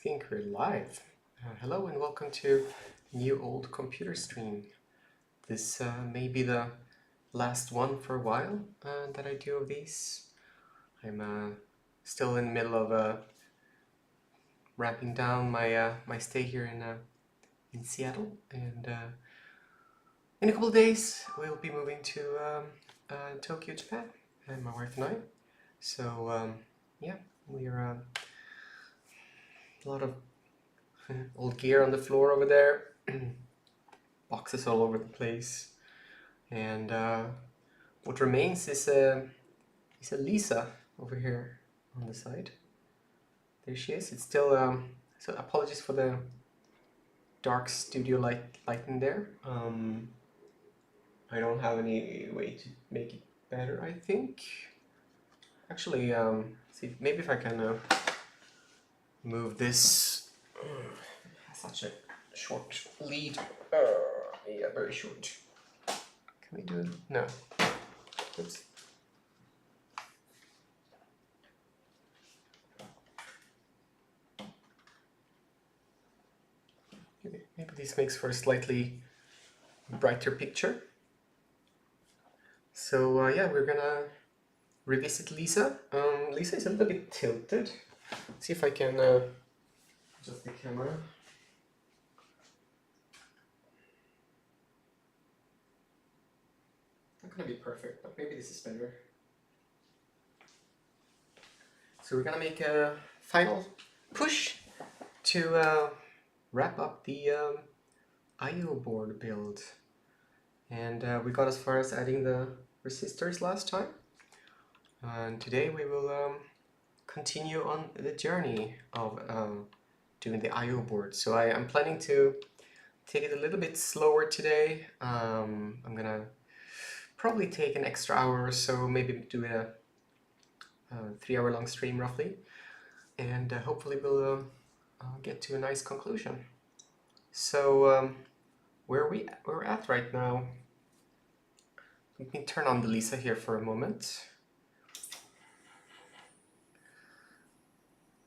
think we're live. Hello and welcome to New Old Computer Stream. This may be the last one for a while that I do of these. I'm still in the middle of wrapping down my stay here in Seattle, and in a couple of days we'll be moving to Tokyo, Japan, and my wife and I. So yeah, we're a lot of old gear on the floor over there, boxes all over the place, and what remains is a Lisa over here on the side. There she is. It's still so apologies for the dark studio lighting there. I don't have any way to make it better, I think. Actually, see, maybe if I can move this. Such a short lead. Yeah, very short. Can we do it? No. Oops. Maybe this makes for a slightly brighter picture. So yeah, we're gonna revisit Lisa. Lisa is a little bit tilted. Let's see if I can adjust the camera. Not gonna be perfect, but maybe this is better. So we're gonna make a final push to wrap up the I/O board build, and we got as far as adding the resistors last time, and today we will continue on the journey of doing the I/O board. So I'm planning to take it a little bit slower today. I'm gonna probably take an extra hour or so, maybe do a 3-hour long stream roughly, and hopefully we'll get to a nice conclusion. So where we're at right now, let me turn on the Lisa here for a moment,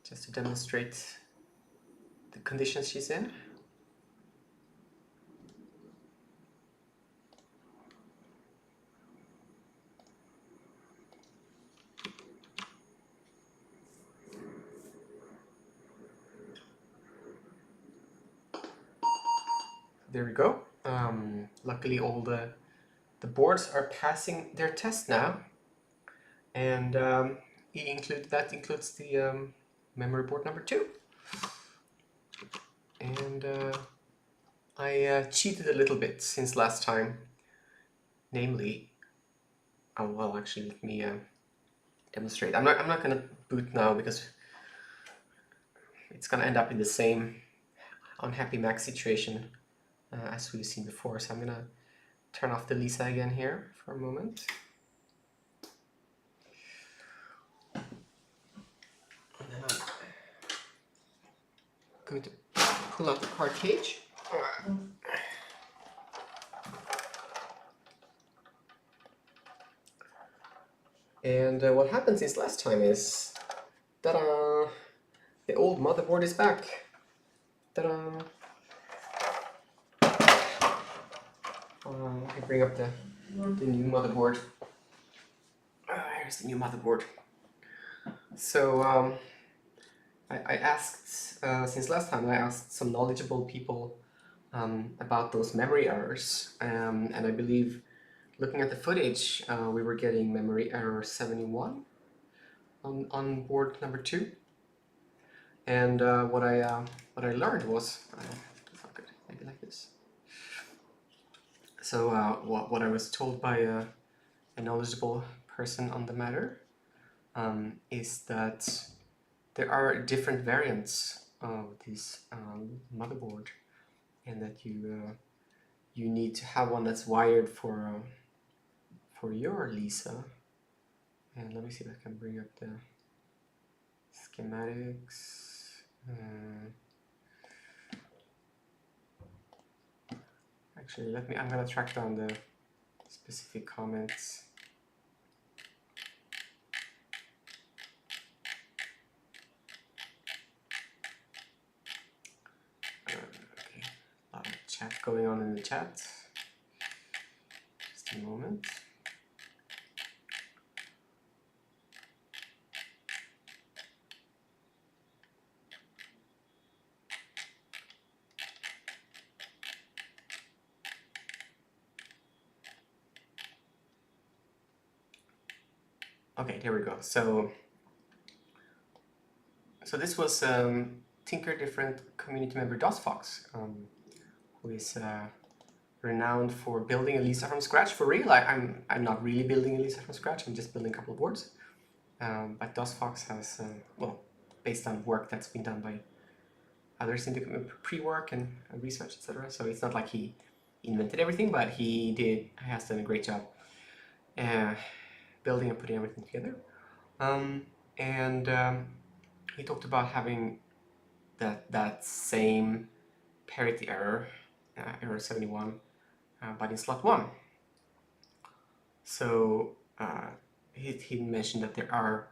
just to demonstrate the conditions she's in. There we go. Luckily all the boards are passing their test now, and that includes the memory board number 2. And I cheated a little bit since last time, namely, oh well, actually let me demonstrate. I'm not gonna boot now because it's gonna end up in the same unhappy Mac situation as we've seen before. So I'm gonna turn off the Lisa again here for a moment. And then I'm going to pull out the card cage. And what happened since last time is, ta-da! The old motherboard is back. Ta-da! I bring up the new motherboard. Here's the new motherboard. So I asked, since last time, I asked some knowledgeable people about those memory errors, and I believe, looking at the footage, we were getting memory error 71 on board number 2. And what I learned was, it's not good, maybe like this. So what I was told by a knowledgeable person on the matter is that there are different variants of this motherboard, and that you need to have one that's wired for your Lisa. And let me see if I can bring up the schematics. Actually, I'm gonna track down the specific comments. chat going on in the chat. Just a moment. Okay, there we go. So this was Tinker Different community member DOSFox, who is renowned for building a Lisa from scratch. For real, I'm not really building a Lisa from scratch. I'm just building a couple of boards. But DOSFox has, well, based on work that's been done by others in the pre-work and research, etc. So it's not like he invented everything, but he has done a great job building and putting everything together. He talked about having that same parity error, error 71, but in slot 1. So he mentioned that there are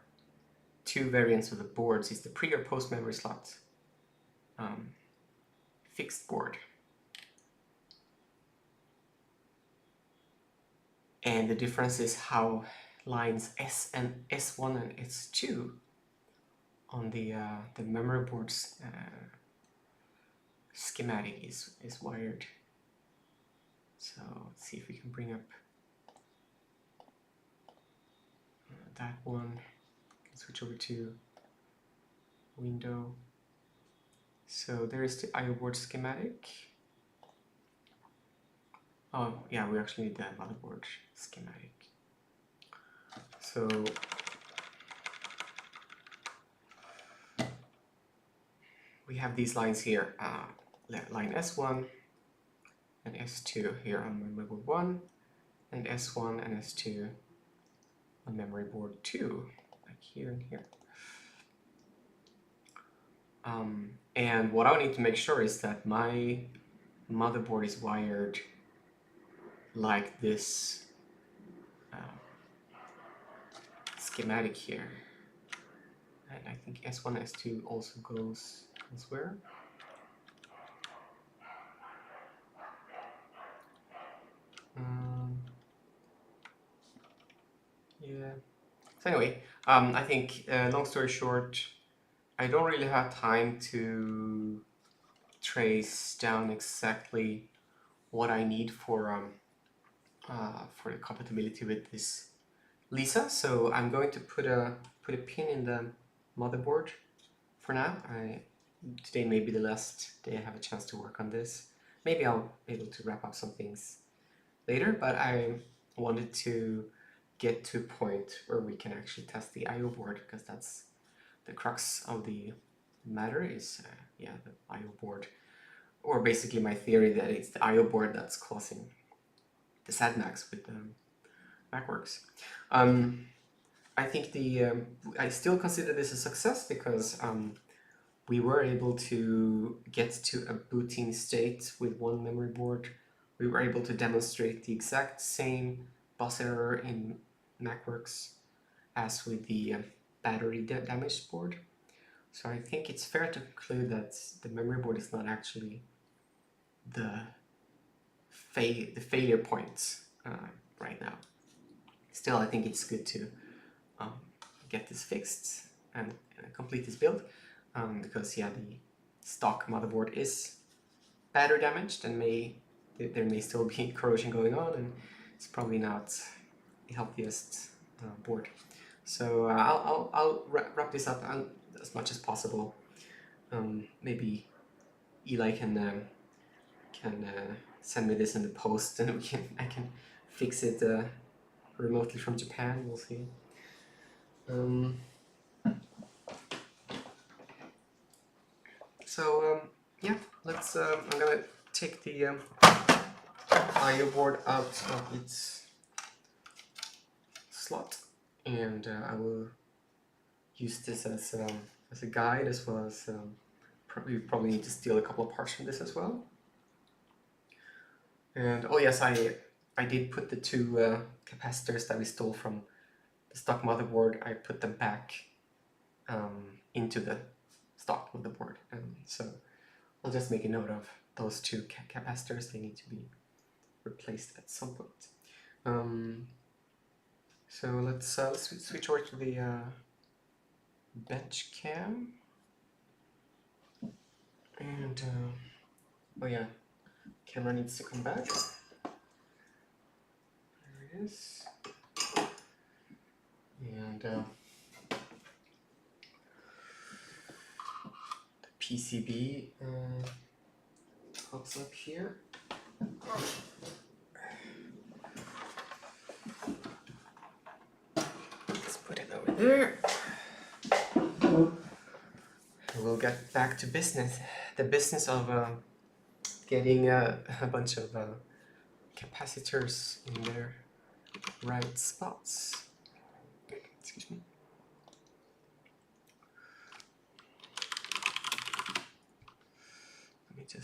two variants of the boards. It's the pre or post memory slot fixed board. And the difference is how lines S1 and S2 on the memory board's schematic is wired. So let's see if we can bring up that one. Switch over to window. So there is the I/O board schematic. Oh yeah, we actually need the motherboard schematic. So we have these lines here, line S1 and S2 here on memory board 1, and S1 and S2 on memory board 2, like here and here. And what I need to make sure is that my motherboard is wired like this schematic here. And I think S1, S2 also goes elsewhere. Yeah. So anyway, I think, long story short, I don't really have time to trace down exactly what I need for the compatibility with this Lisa. So I'm going to put a pin in the motherboard for now. Today may be the last day I have a chance to work on this. Maybe I'll be able to wrap up some things later, but I wanted to get to a point where we can actually test the I/O board, because that's the crux of the matter, is yeah, the I/O board, or basically my theory that it's the I/O board that's causing the setbacks with MacWorks. I think I still consider this a success, because we were able to get to a booting state with one memory board. We were able to demonstrate the exact same bus error in MacWorks as with the battery damaged board. So I think it's fair to conclude that the memory board is not actually the failure point right now. Still, I think it's good to get this fixed and complete this build, because yeah, the stock motherboard is battery damaged, and there may still be corrosion going on, and it's probably not the healthiest board. So I'll wrap this up as much as possible. Maybe Eli can send me this in the post, and I can fix it remotely from Japan. We'll see. Yeah, let's. I'm gonna take the I/O board out of its slot, and I will use this as a guide, as well as probably need to steal a couple of parts from this as well. And oh yes, I did put the two capacitors that we stole from the stock motherboard. I put them back into the stock motherboard, and so I'll just make a note of those two capacitors, they need to be replaced at some point. So let's switch over to the bench cam. And oh yeah, camera needs to come back. There it is. And the PCB pops up here. Let's put it over there. We'll get back to business. The business of getting a bunch of capacitors in their right spots. Excuse me.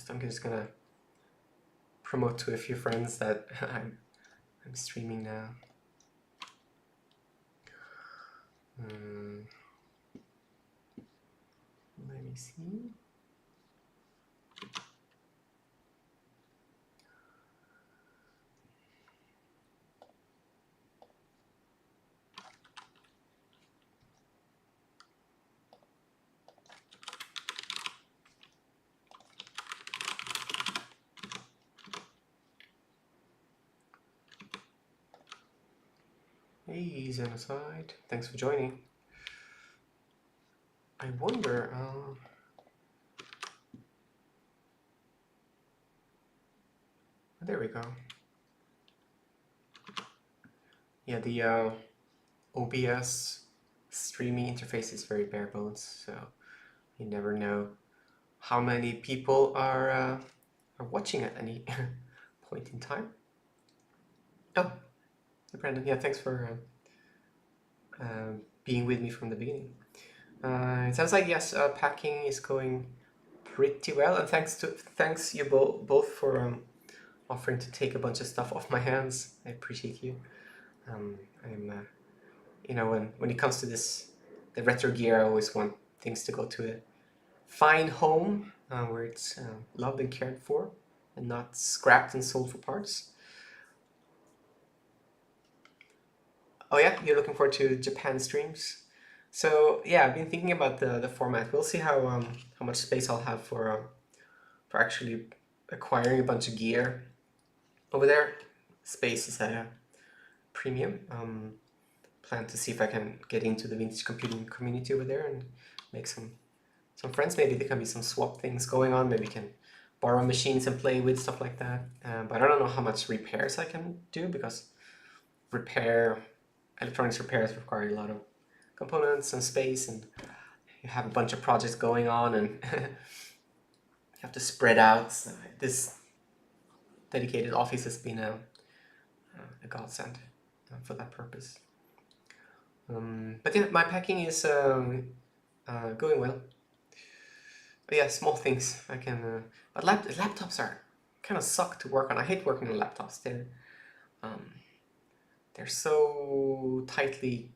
I'm just gonna promote to a few friends that I'm streaming now. Let me see. Hey, Xenocide, thanks for joining. I wonder, there we go. Yeah, the OBS streaming interface is very bare bones, so you never know how many people are watching at any point in time. Oh, Brandon, yeah, thanks for being with me from the beginning. It sounds like, yes, packing is going pretty well, and thanks you both for offering to take a bunch of stuff off my hands. I appreciate you. I'm you know, when it comes to the retro gear, I always want things to go to a fine home where it's loved and cared for, and not scrapped and sold for parts. Oh yeah, you're looking forward to Japan streams. So yeah, I've been thinking about the format. We'll see how much space I'll have for actually acquiring a bunch of gear over there. Space is at a premium. Plan to see if I can get into the vintage computing community over there and make some friends. Maybe there can be some swap things going on. Maybe can borrow machines and play with stuff like that. But I don't know how much repairs I can do, because electronics repairs require a lot of components and space, and you have a bunch of projects going on, and you have to spread out. This dedicated office has been a godsend for that purpose. But yeah, my packing is going well. But yeah, small things I can. But laptops are kind of suck to work on. I hate working on laptops. They're so tightly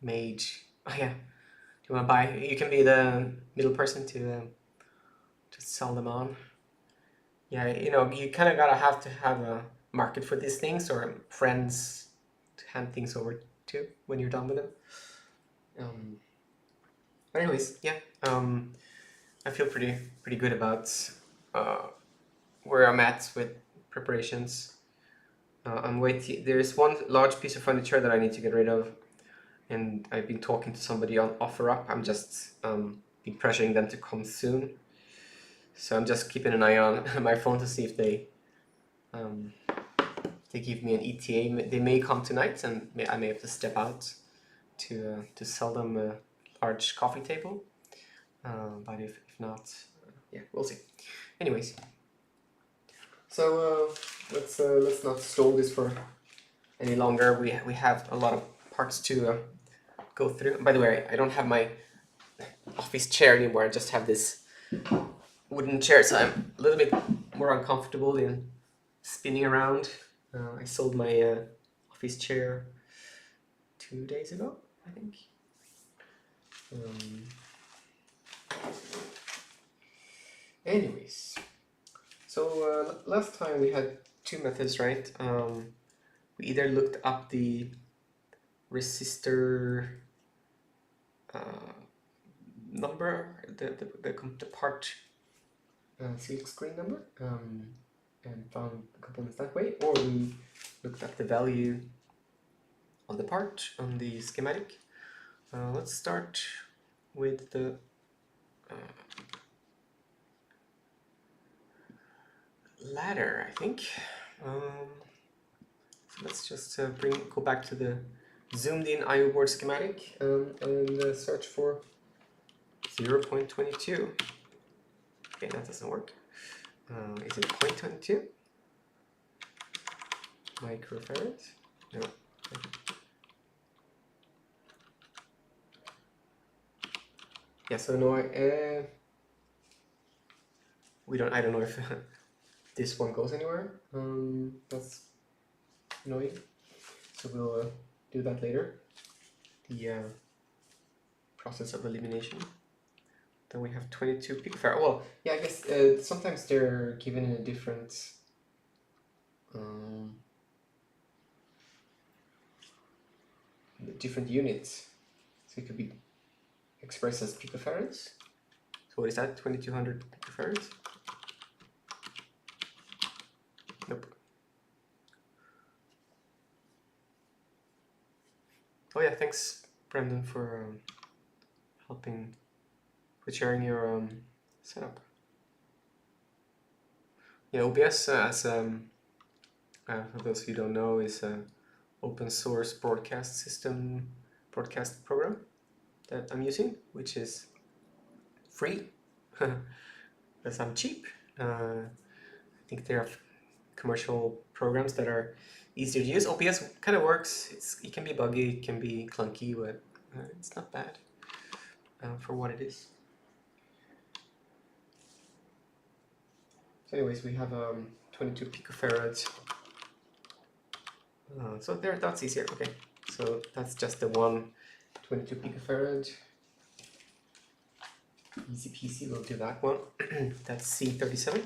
made. Oh yeah, you want to buy? You can be the middle person to sell them on. Yeah, you know, you kind of have to have a market for these things, or friends to hand things over to when you're done with them. But anyways, yeah, I feel pretty good about where I'm at with preparations. I'm waiting. There's one large piece of furniture that I need to get rid of, and I've been talking to somebody on OfferUp. I'm just been pressuring them to come soon. So I'm just keeping an eye on my phone to see if they give me an ETA. They may come tonight, and I may have to step out to sell them a large coffee table. But if not, yeah, we'll see. Anyways, so let's not stall this for any longer. We have a lot of parts to go through. By the way, I don't have my office chair anymore. I just have this wooden chair, so I'm a little bit more uncomfortable in spinning around. I sold my office chair 2 days ago, I think. Anyways, So last time we had two methods, right? We either looked up the resistor number, the part silk screen number, and found the components that way, or we looked up the value of the part on the schematic. Let's start with the ladder, I think. So let's just go back to the zoomed in IO board schematic and search for 0.22. Okay, that doesn't work. Is it 0.22? Microfarad? No. Yeah, so no, I don't know if this one goes anywhere. That's annoying. So we'll do that later. The process of elimination. Then we have 22 picofarad. Well, yeah, I guess sometimes they're given in a different units. So it could be expressed as picofarads. So what is that? 2200 picofarads? Nope. Oh yeah, thanks Brendan for helping with sharing your setup. Yeah, OBS, as for those who don't know, is an open source broadcast program that I'm using, which is free because I'm cheap. I think there are commercial programs that are easier to use. OBS kind of works. It can be buggy, it can be clunky, but it's not bad for what it is. So anyways, we have 22 picofarads. So that's easier. Okay, so that's just the one 22 picofarad. Easy peasy, we'll do that one. That's C37.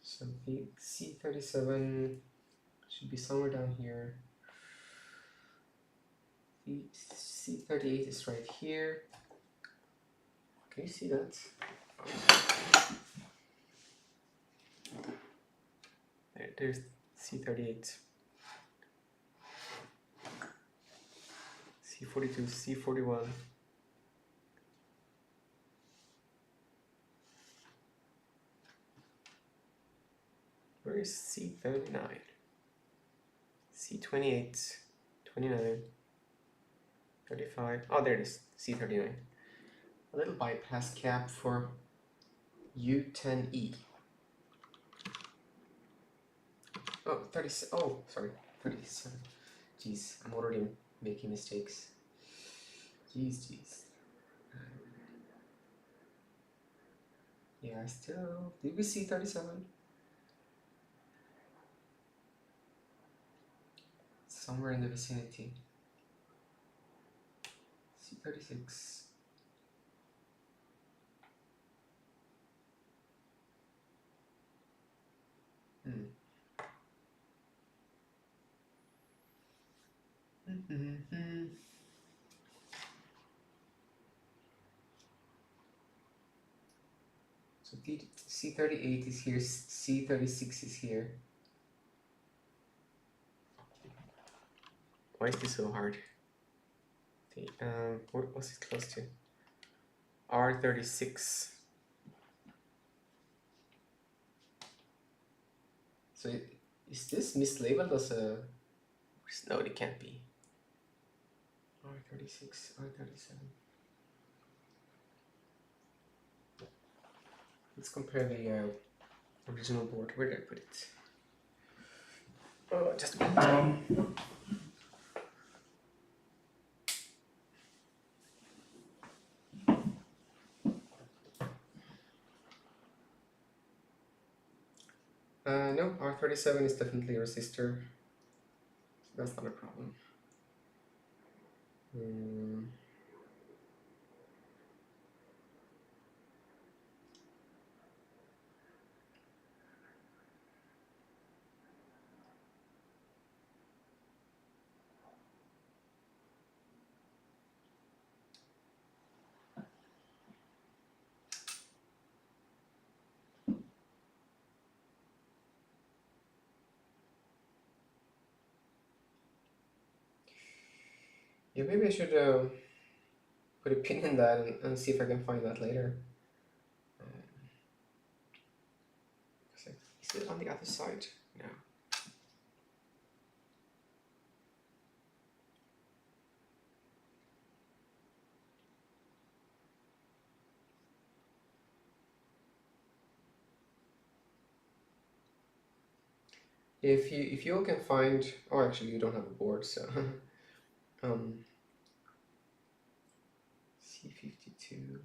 So the C37 should be somewhere down here. The C38 is right here. Can you see that? There's C38. C42, C41. Where is C39? C28, 29, 35. Oh, there it is, C39. A little bypass cap for U10E. Oh, 30. Oh, sorry, 37. Jeez, I'm already making mistakes. Jeez. Yeah, I still. Did we see 37? Somewhere in the vicinity. C36. So C38 is here, C36 is here. Why is this so hard? What was it close to? R36. So is this mislabeled as a... No, it can't be. R36, R37. Let's compare the original board. Where did I put it? Oh, just a minute. No, R37 is definitely a resistor. That's not a problem. Yeah, maybe I should put a pin in that and see if I can find that later. Is it on the other side? No. If you all can find, oh, actually you don't have a board, so C52,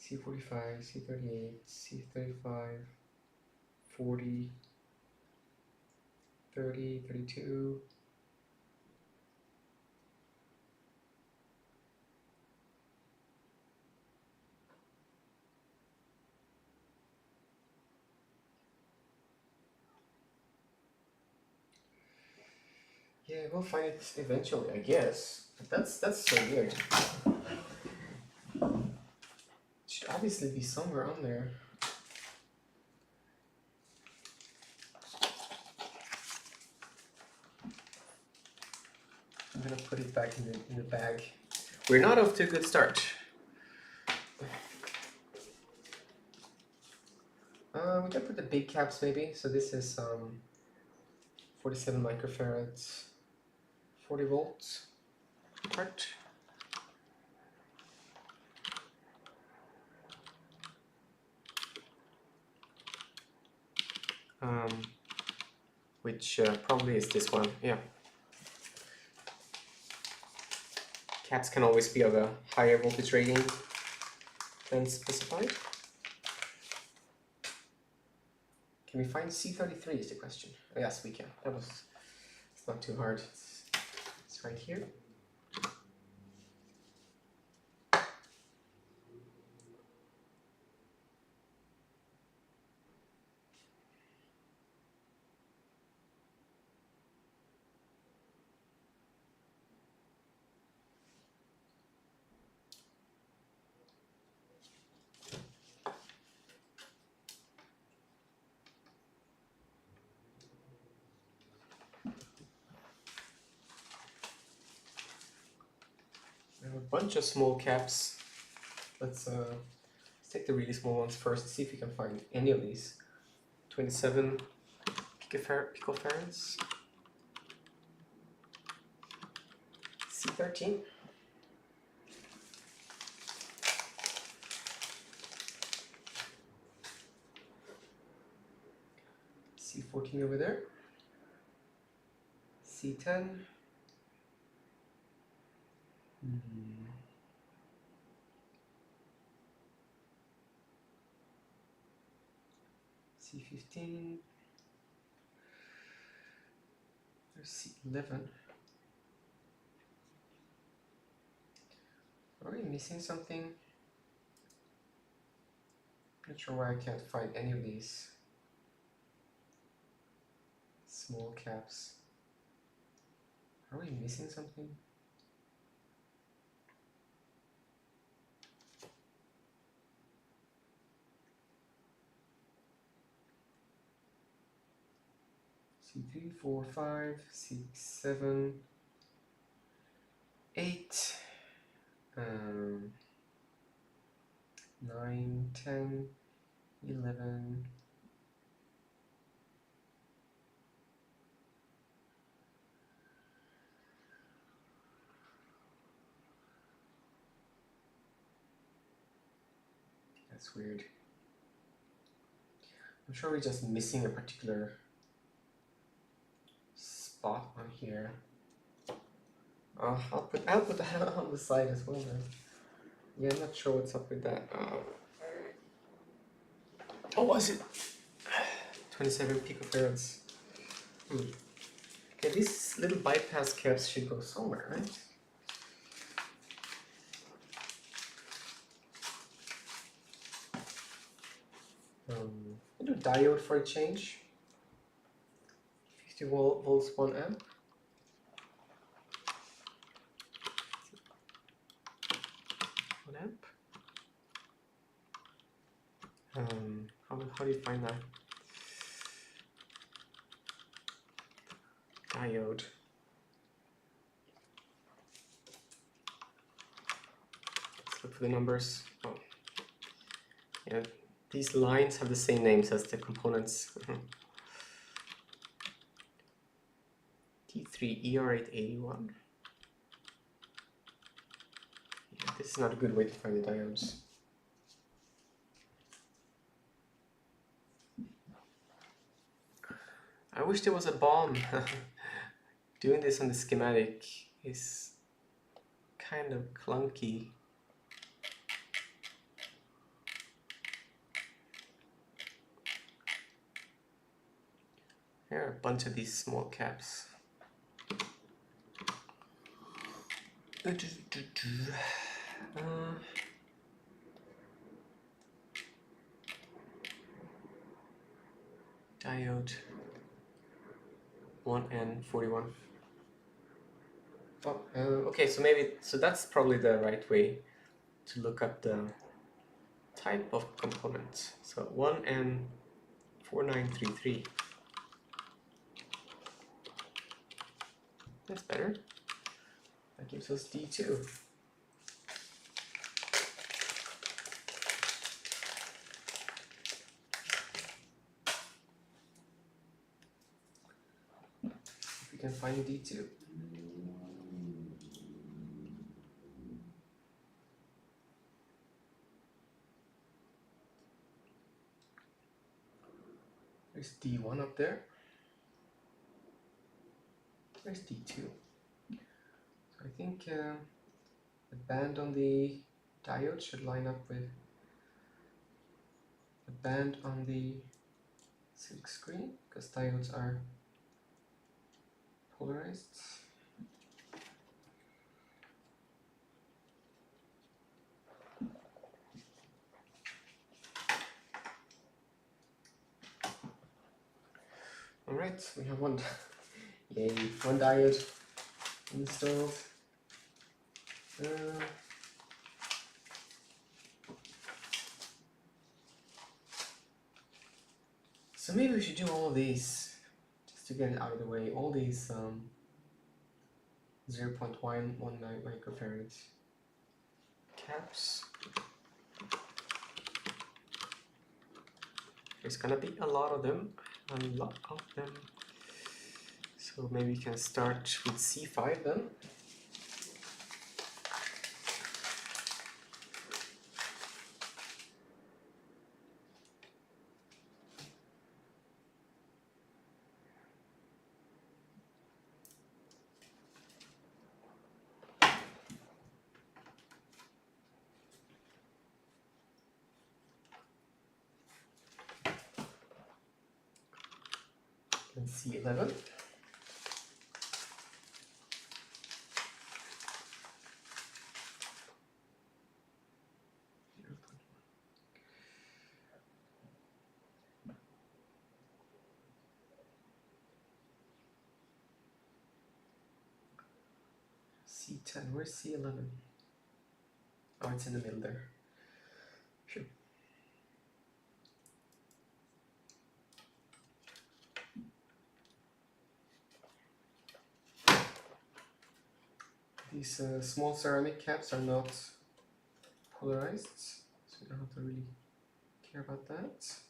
C45, C38, C35, 40, 30, 32. Yeah, we'll find it eventually, I guess. That's so weird. It should obviously be somewhere on there. I'm gonna put it back in the bag. We're not off to a good start. We can put the big caps maybe. So this is 47 microfarads, 40 volts part. Which probably is this one, yeah. Caps can always be of a higher voltage rating than specified. Can we find C33 is the question. Oh, yes, we can. It's not too hard. It's right here. I have a bunch of small caps. Let's take the really small ones first, see if we can find any of these. 27 picofarads. C13. C14 over there. C10. C15. There's C11. Are we missing something? Not sure why I can't find any of these small caps. Are we missing something? C3, 4, 5, 6, 7, 8, 9, 10, 11. That's weird. I'm sure we're just missing a particular spot on here. I'll put that on the side as well then. Yeah, I'm not sure what's up with that. Oh, was it 27 picofarads? Okay, Okay, these little bypass caps should go somewhere, right? I'll do diode for a change. 50 volts, 1 amp. How do you find that? Diode. Let's look for the numbers. Oh, yeah, these lines have the same names as the components. T3 ER881. Yeah, this is not a good way to find the diodes. I wish there was a bomb. Doing this on the schematic is kind of clunky. There are a bunch of these small caps. Diode 1N41. Oh, okay, so that's probably the right way to look up the type of component. So 1N4933. That's better. That gives us D2. If we can find D2. There's D1 up there. There's D2. So I think the band on the diode should line up with the band on the silk screen, because diodes are polarized. Alright, we have one, yay, one diode installed. So maybe we should do all of these, just to get it out of the way, all these 0.119 microfarad caps. There's gonna be a lot of them, So maybe we can start with C5 then. And C11. C10, where's C11? Oh, it's in the middle there. Sure. These small ceramic caps are not polarized, so we don't have to really care about that.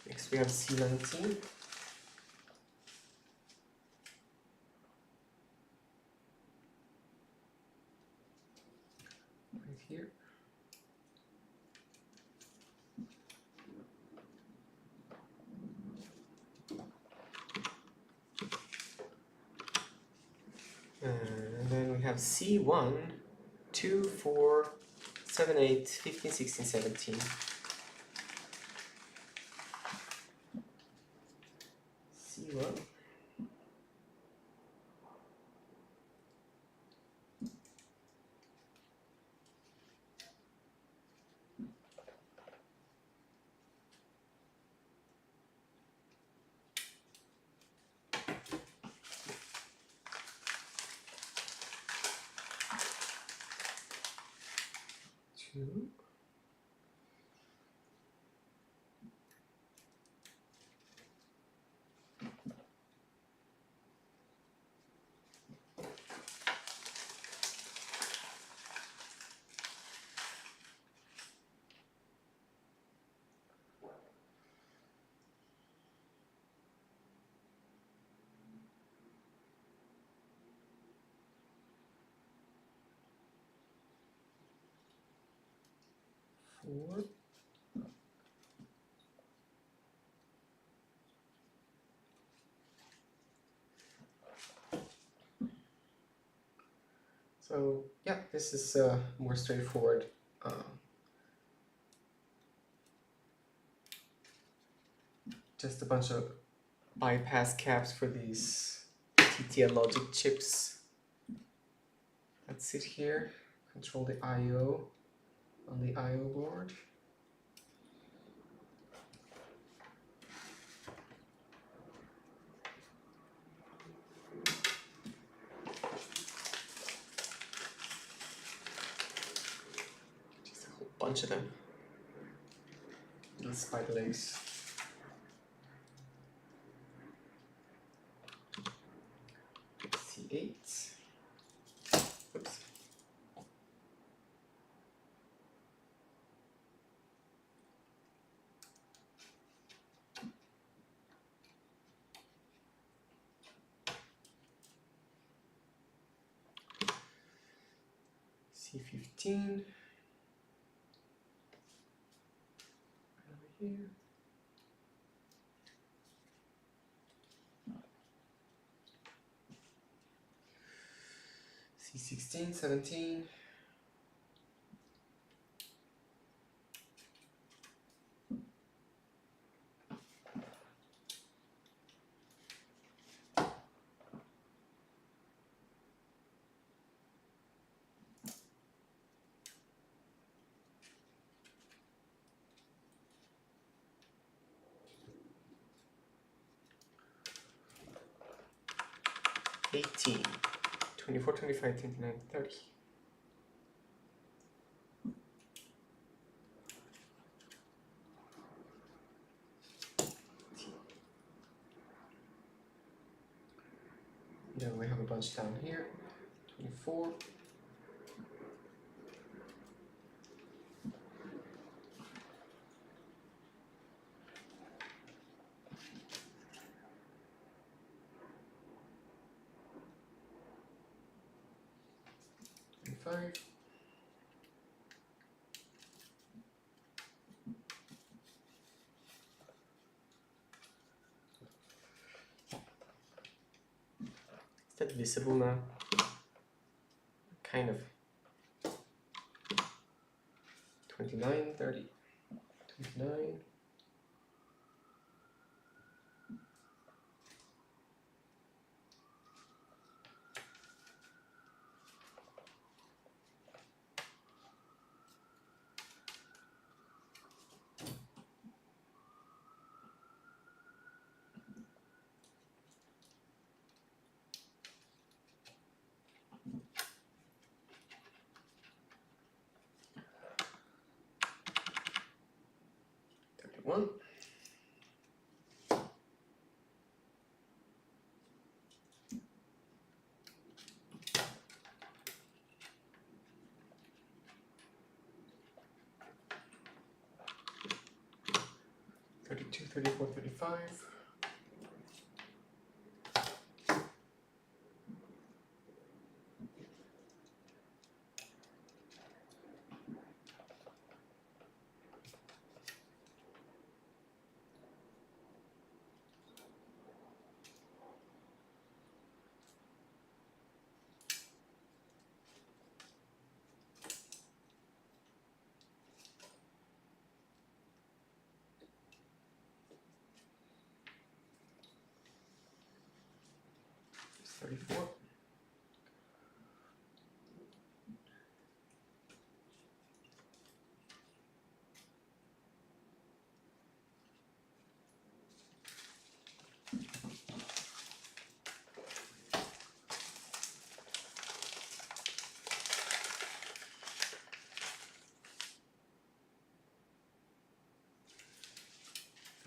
Next we have C19. Right here. And then we have C1, 2, 4, 7, 8, 15, 16, 17. 0. Two. Four. So yeah, this is more straightforward. Just a bunch of bypass caps for these TTL logic chips that sit here, control the I/O on the I/O board. Just a whole bunch of them. Little spider legs. C8. Oops. C15. Right over here. C16, 17. $18, $24, $25, $29, $30. Then we have a bunch down here. 24. Five. Is that visible now? Kind of. 29, 30, 29. One. $32, $34, $35. 34.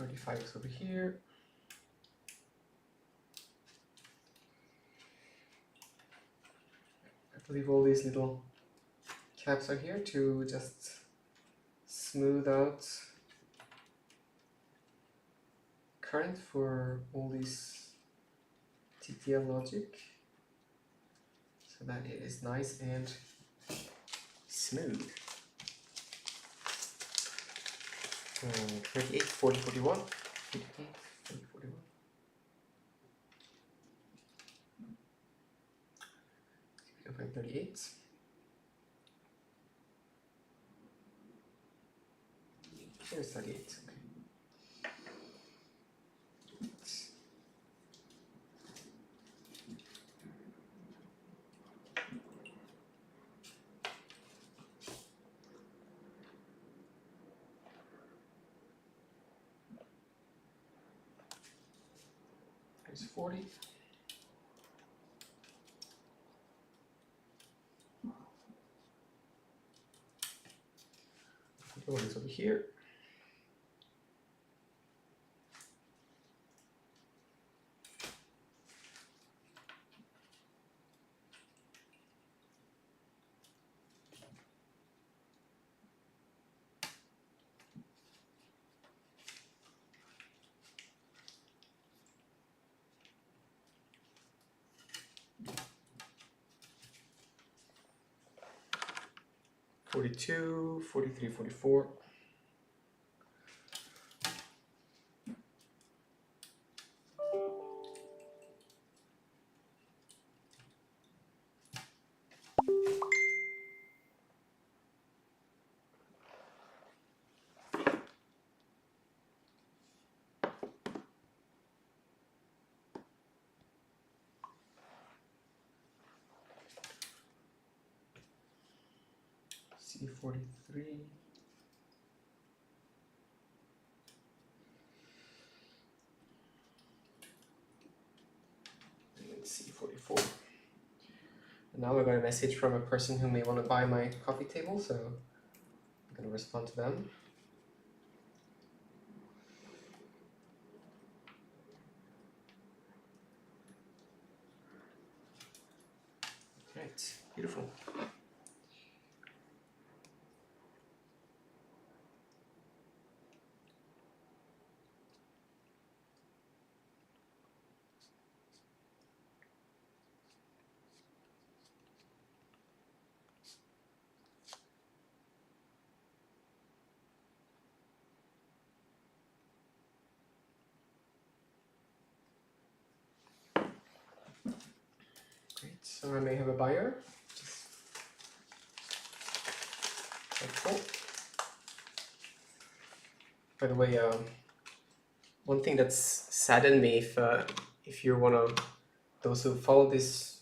$35 is over here. I believe all these little caps are here to just smooth out current for all these TTL logic, so that it is nice and smooth. 38, 40, 41. 38, 40, 41. Open 38. Here's 38. Okay. Here's 40. One is over here. $42, $43, $44. C43. And C44. And now I got a message from a person who may want to buy my coffee table, so I'm going to respond to them. Right, beautiful. Great, so I may have a buyer. Cool. By the way, one thing that's saddened me, if you're one of those who follow this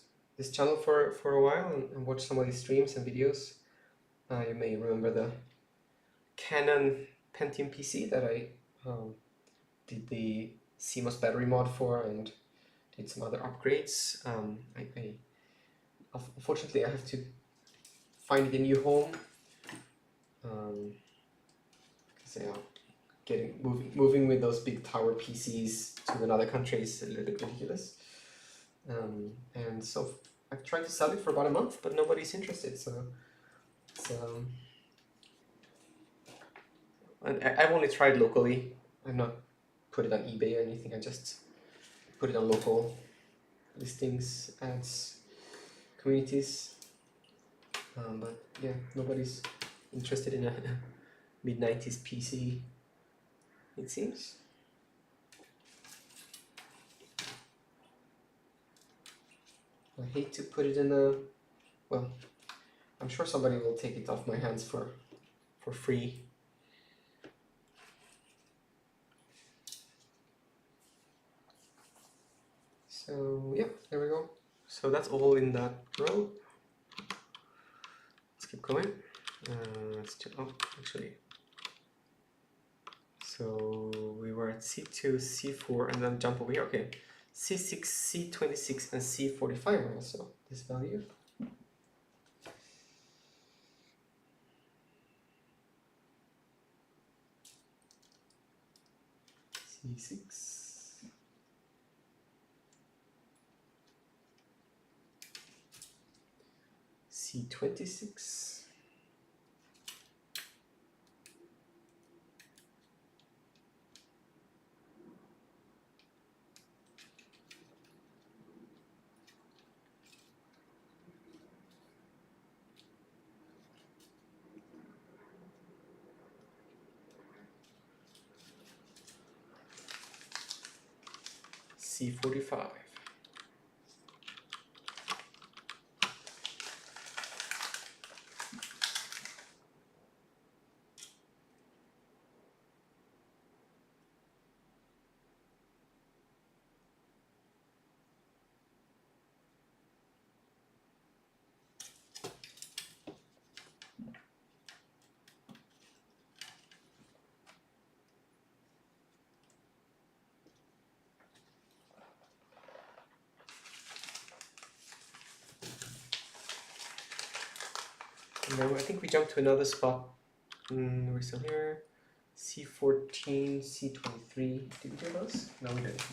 channel for a while and watch some of these streams and videos, you may remember the Canon Pentium PC that I did the CMOS battery mod for and did some other upgrades. Unfortunately, I have to find a new home. Moving with those big tower PCs to another country is a little bit ridiculous. And so I've tried to sell it for about a month, but nobody's interested. So I've only tried locally. I've not put it on eBay or anything. I just put it on local listings, ads, communities. But yeah, nobody's interested in a mid-90s PC, it seems. I hate to put it in a, well, I'm sure somebody will take it off my hands for free. So yeah, there we go. So that's all in that row. Let's keep going. Let's do, oh, actually. So we were at C2, C4, and then jump over here. Okay, C6, C26, and C45 are also this value. C6. C26. C45. And then I think we jumped to another spot. We're still here. C14, C23. Did we do those? No, we didn't.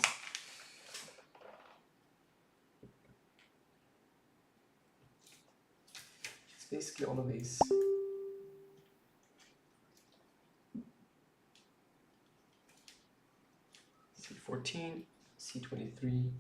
It's basically all of these. C14, C23.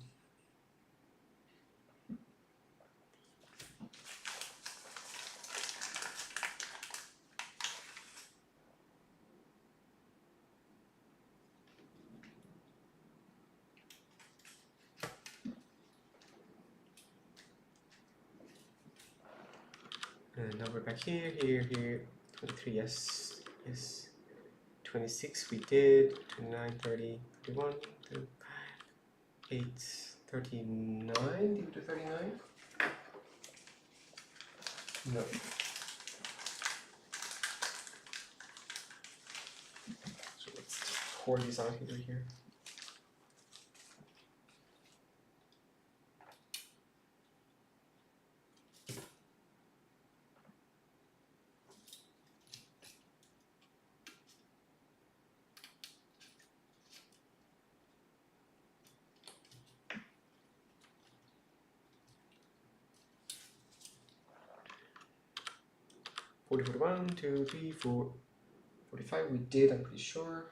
And now we're back here, here, here. 23, yes, yes. 26 we did. 29, 30, 31, 38, 39. Did we do 39? No. So let's just pour these out here. Forty, 41, 2, 3, 4, 45 we did, I'm pretty sure.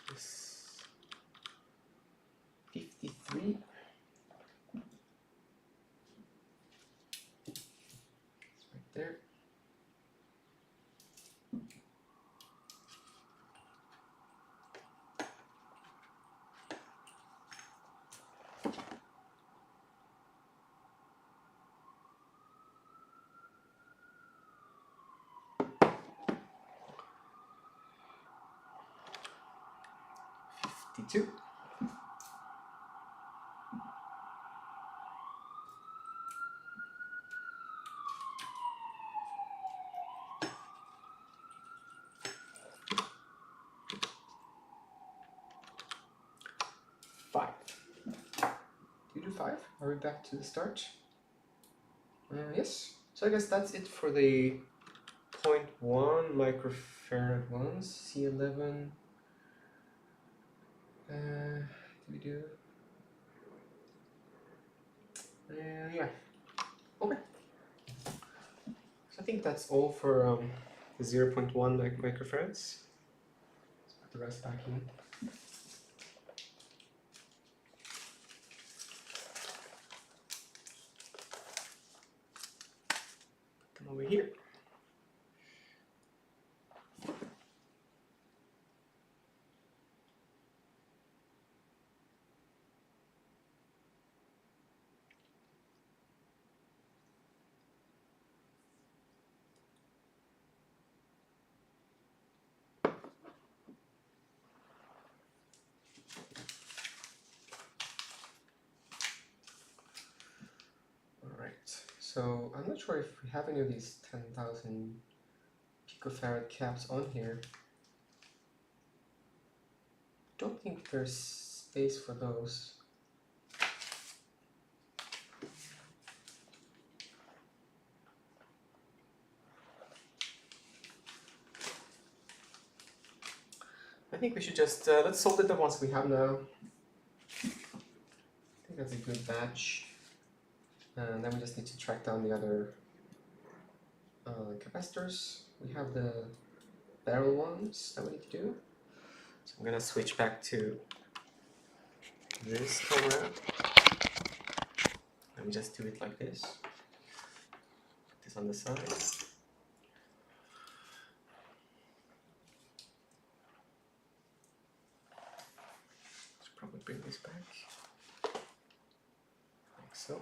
This 53. It's right there. Two. Five. Do you do five? Are we back to the start? Yes. So I guess that's it for the 0.1 microfarad ones. C11. Did we do? Yeah. Okay. So I think that's all for the 0.1 microfarads. Let's put the rest back in. Put them over here. So I'm not sure if we have any of these 10,000 picofarad caps on here. Don't think there's space for those. I think we should just, let's solder the ones we have now. I think that's a good batch. And then we just need to track down the other capacitors. We have the barrel ones that we need to do. So I'm gonna switch back to this camera. Let me just do it like this. Put this on the side. Should probably bring this back. Like so.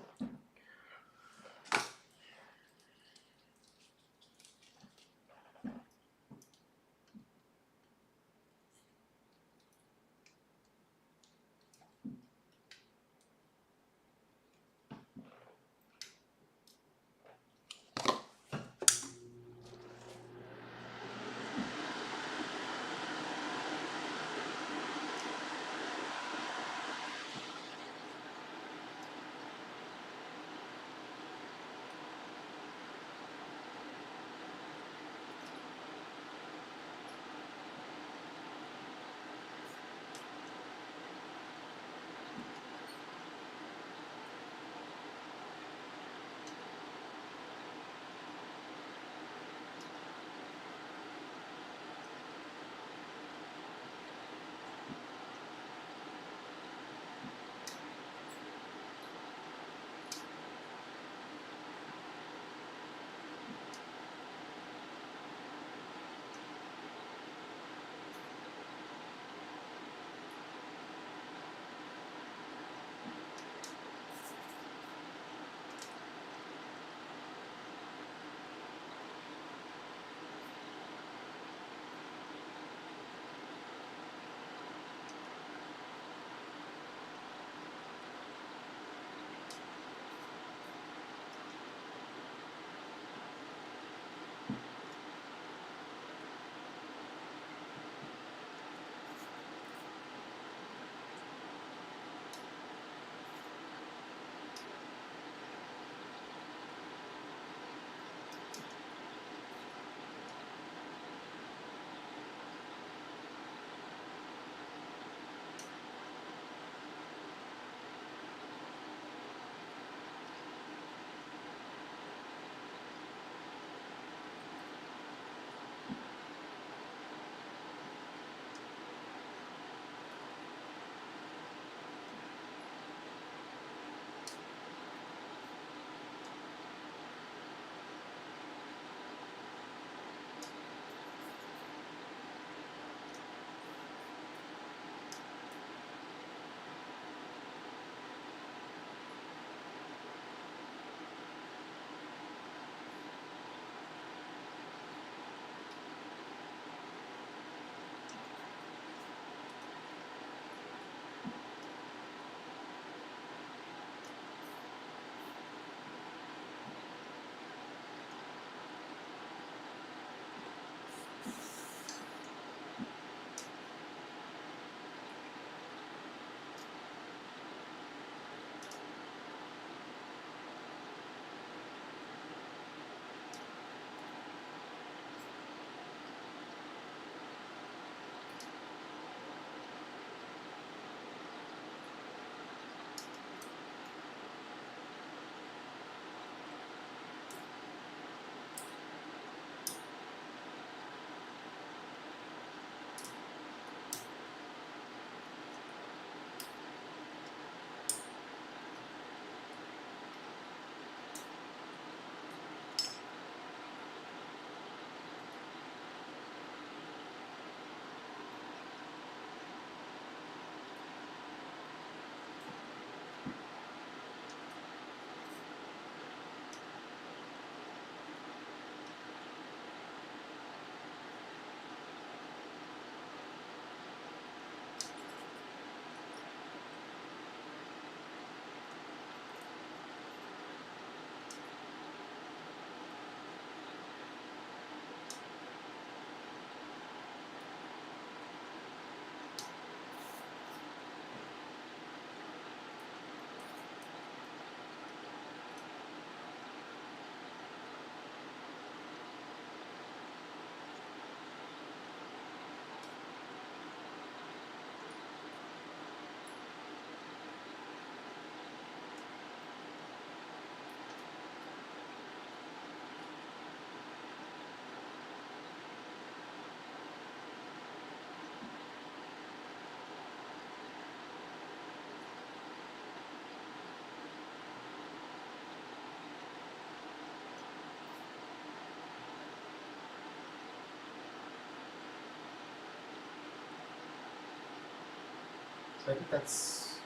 So I think that's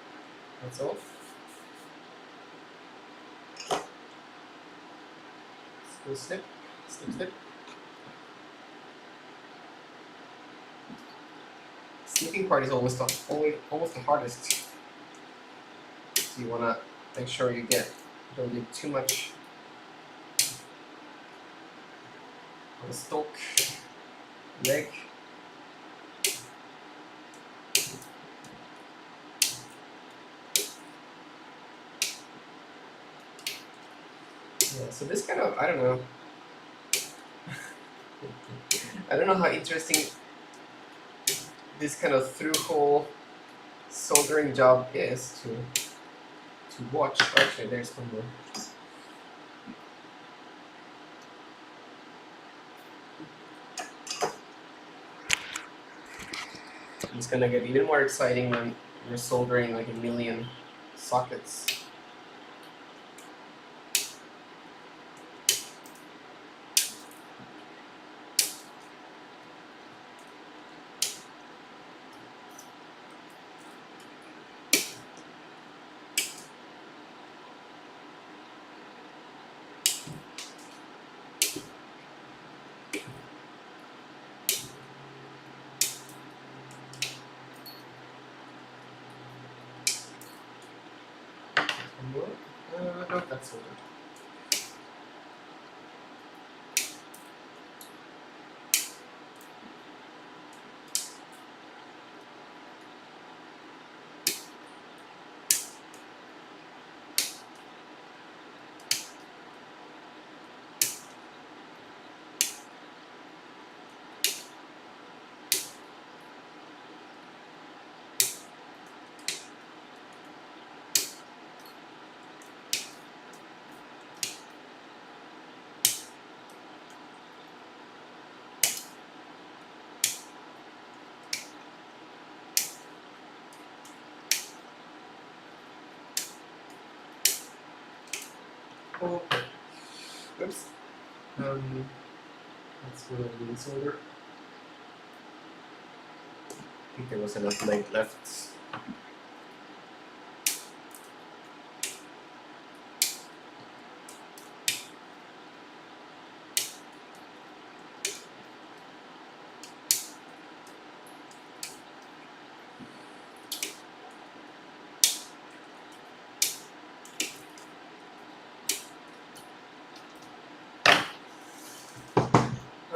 all. Snip, snip, snip, snip. Snipping part is almost the hardest. So you wanna make sure you don't get too much on the stalk, leg. Yeah, so this kind of, I don't know. I don't know how interesting this kind of through-hole soldering job is to watch. Actually, there's one more. It's gonna get even more exciting when you're soldering like a million sockets. No, that's soldered. Oh, oops. That's what I need solder. I think there was enough leg left.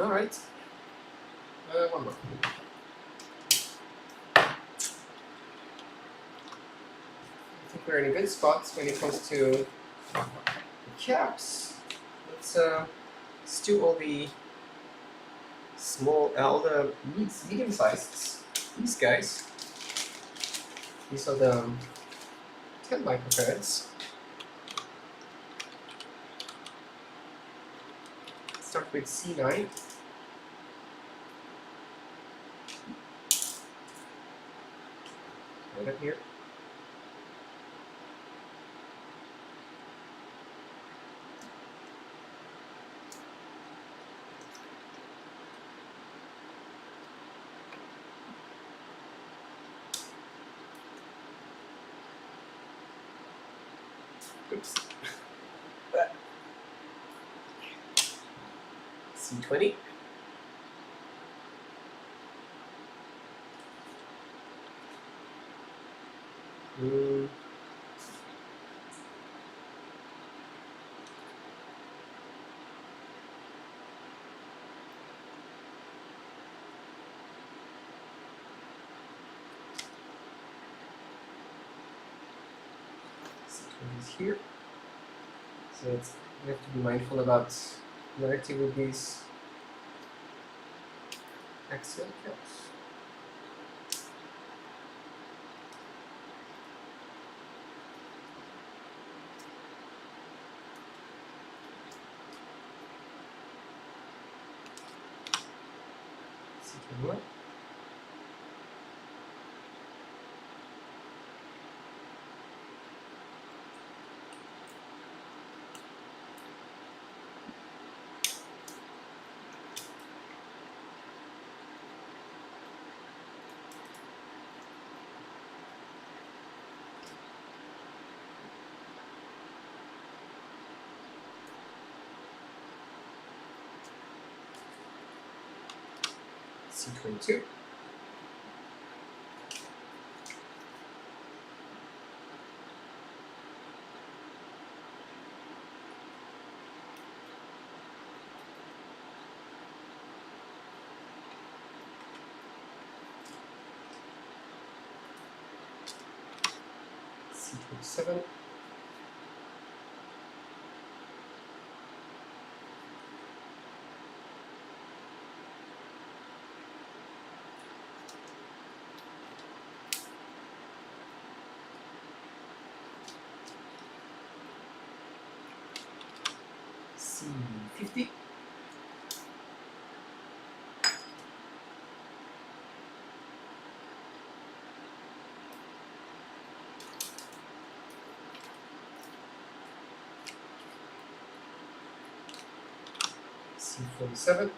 All right. One more. I think we're in a good spot when it comes to the caps. Let's do all the medium-sized. These guys. These are the 10 microfarads. Start with C9. Right up here. Oops. C20. C20 is here. So we have to be mindful about polarity with these axial caps. C21. C22. C27. C50. C47.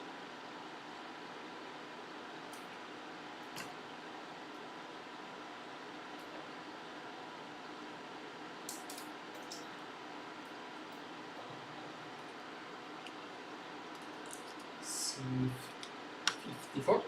C54.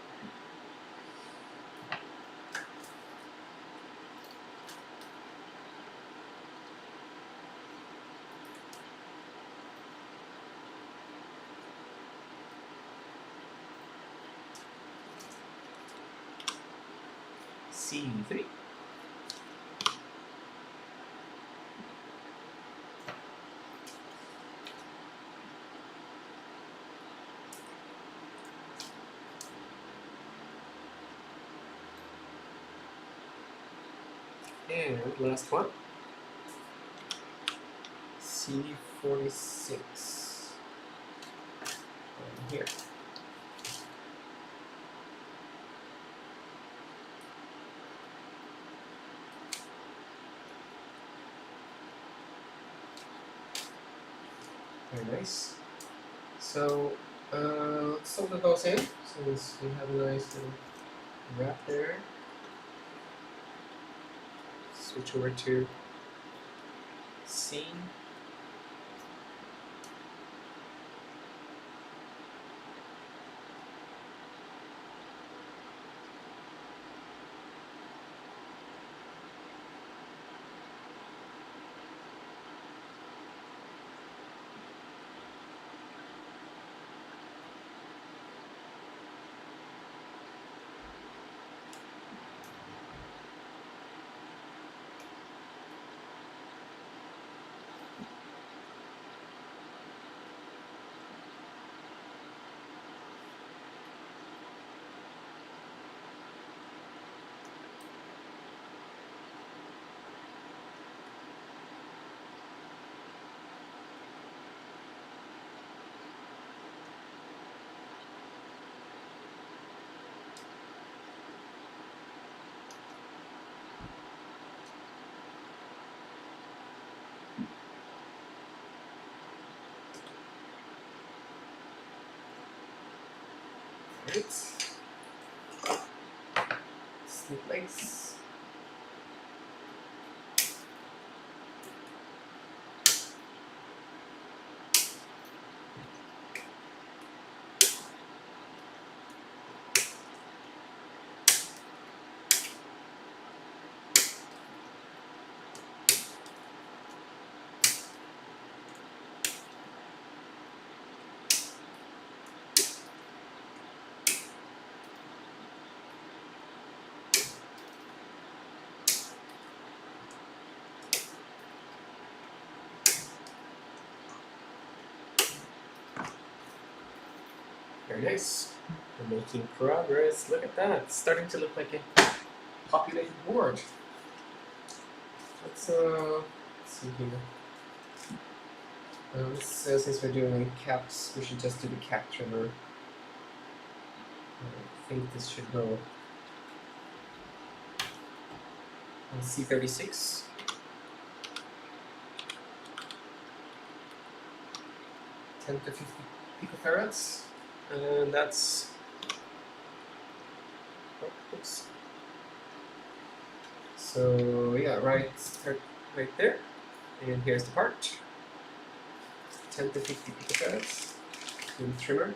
C3. And last one, C46. Here. Very nice. So let's solder those in since we have a nice little wrap there. Switch over to C. Right. Slip lace. Very nice. We're making progress. Look at that. It's starting to look like a populated board. Let's see here. Since we're doing caps, we should just do the cap trimmer. I think this should go on C36. 10 to 50 picofarads. And that's, oh, oops. So yeah, right there. And here's the part. 10 to 50 picofarads. In the trimmer.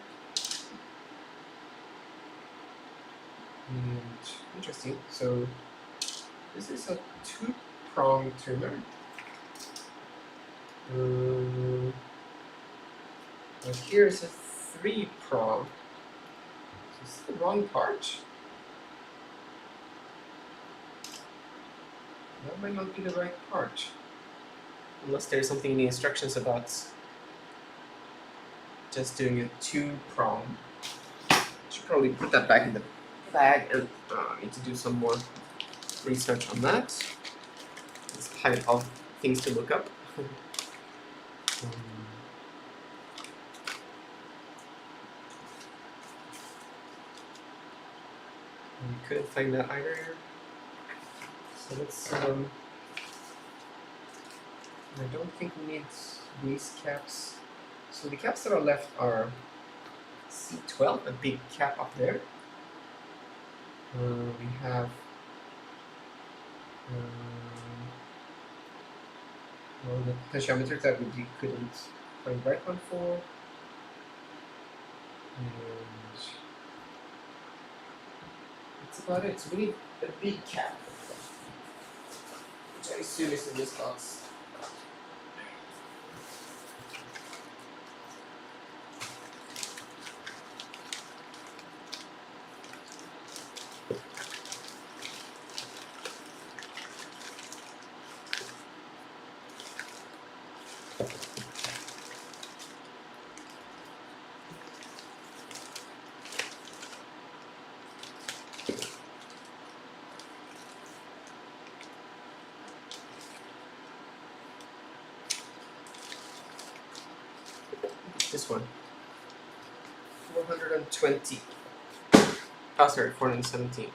And interesting. So this is a 2-prong trimmer. And here's a 3-prong. Is this the wrong part? That might not be the right part. Unless there's something in the instructions about just doing a 2-prong. Should probably put that back in the bag, and I need to do some more research on that. This pile of things to look up. We couldn't find that either. So let's. I don't think we need these caps. So the caps that are left are C12, a big cap up there. We have well, the potentiometers that we couldn't find the right one for. And that's about it. So we need a big cap, which I assume is in this box. This one. 420. Oh, sorry, 417.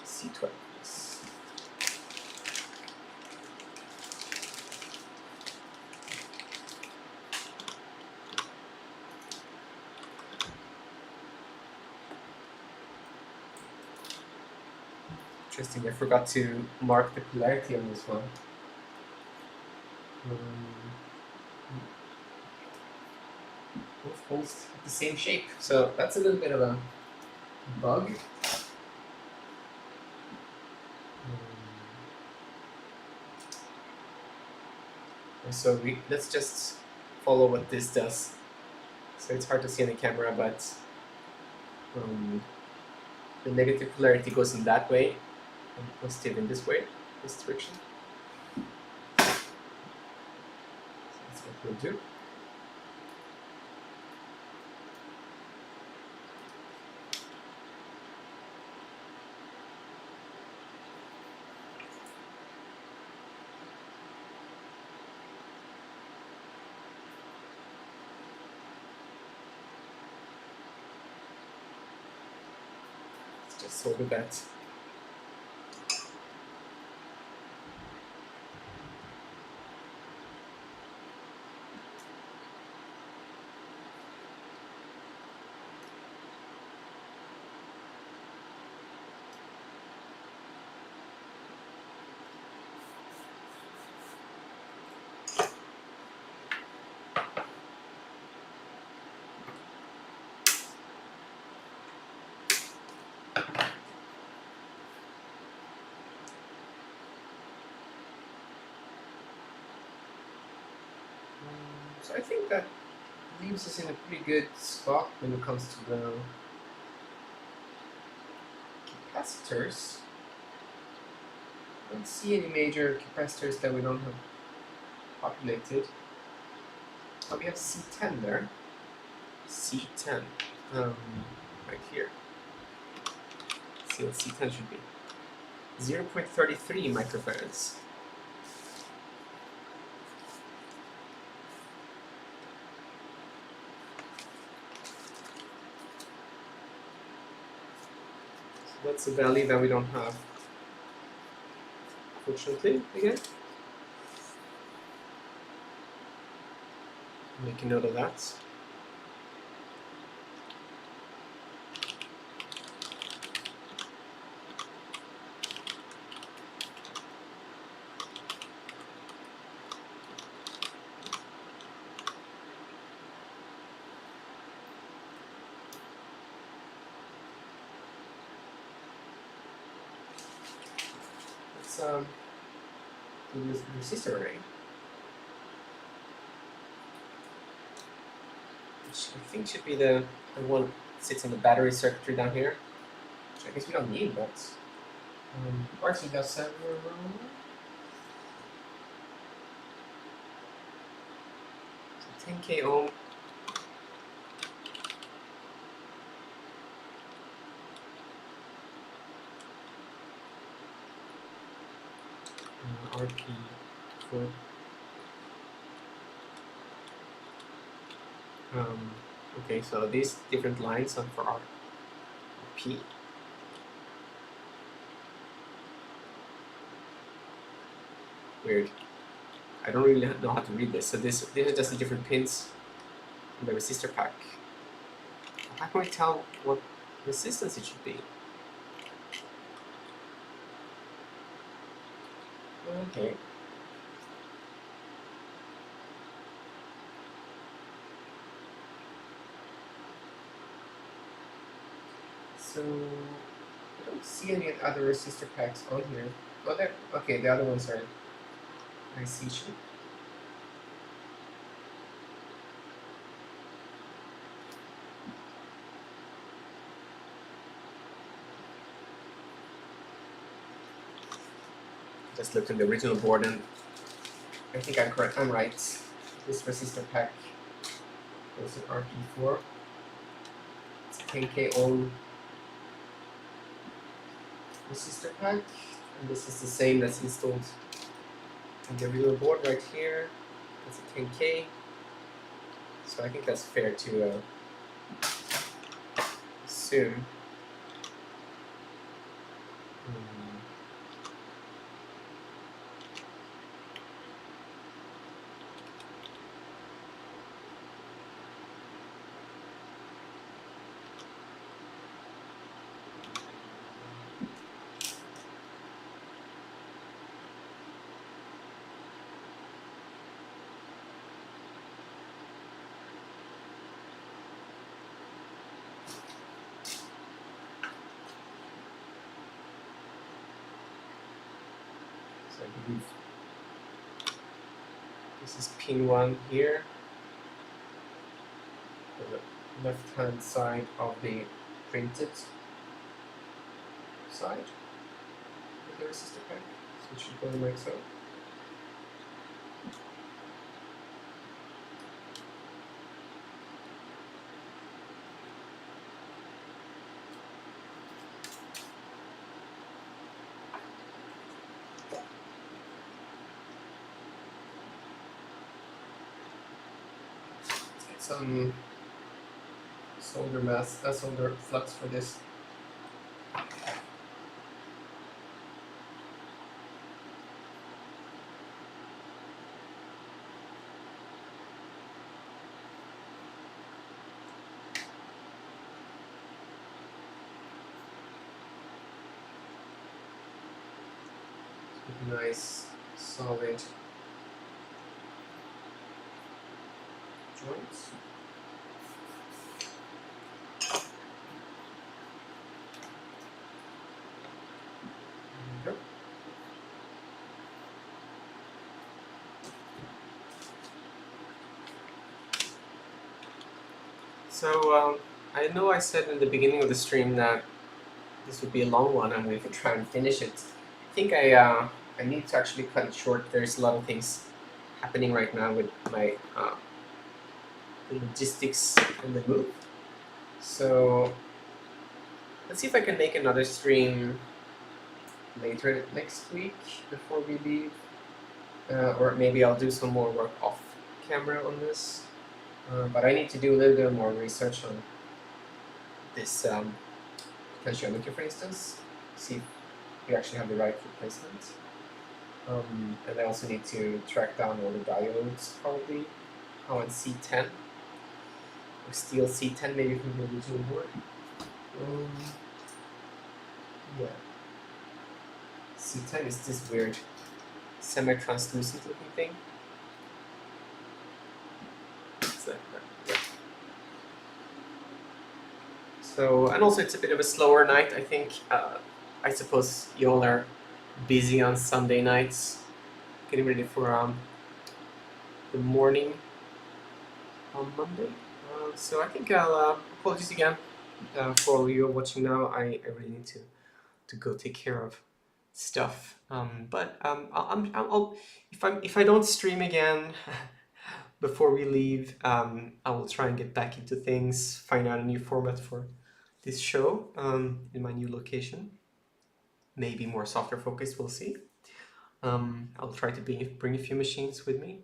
C12. Interesting, I forgot to mark the polarity on this one. Both holes the same shape, so that's a little bit of a bug. So let's just follow what this does. So it's hard to see on the camera, but the negative polarity goes in that way, and positive in this way, this direction. So that's what we'll do. Just solder that. So I think that leaves us in a pretty good spot when it comes to the capacitors. I don't see any major capacitors that we don't have populated. Oh, we have C10 there. C10, right here. Let's see what C10 should be. 0.33 microfarads. That's a value that we don't have, fortunately, again. Make a note of that. the resistor array, which I think should be the one that sits on the battery circuitry down here, which I guess we don't need, but RC does several. So 10k ohm. RP for okay, so these different lines are for RP. Weird. I don't really know how to read this. So these are just the different pins in the resistor pack. How can we tell what resistance it should be? Okay. So I don't see any other resistor packs on here. Oh, there. Okay, the other ones are IC shape. Just looked in the original board and I think I'm correct. I'm right. This resistor pack goes in RP4. It's a 10k ohm resistor pack, and this is the same that's installed on the original board right here. It's a 10k. So I think that's fair to assume. So I believe this is pin 1 here, on the left-hand side of the printed side of the resistor pack. So it should go like so. Some solder mass, solder flux for this. Nice solid joints. There we go. So I know I said in the beginning of the stream that this would be a long one and we could try and finish it. I think I need to actually cut it short. There's a lot of things happening right now with my logistics and the move. So let's see if I can make another stream later next week before we leave. Or maybe I'll do some more work off camera on this. But I need to do a little bit more research on this potentiometer, for instance. See if we actually have the right replacement. And I also need to track down all the diodes, probably. Oh, and C10. Or steel C10, maybe from the original board. Yeah. C10 is this weird semi-translucent looking thing. Yeah. So, and also it's a bit of a slower night, I think. I suppose you all are busy on Sunday nights, getting ready for the morning on Monday. So I think I'll apologies again for all you watching now. I really need to go take care of stuff. If I don't stream again before we leave, I will try and get back into things, find out a new format for this show in my new location. Maybe more software focused, we'll see. I'll try to bring a few machines with me.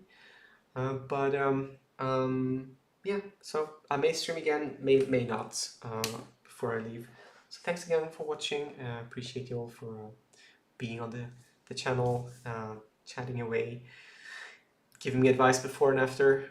Yeah, so I may stream again, may not before I leave. So thanks again for watching. Appreciate you all for being on the channel, chatting away, giving me advice before and after.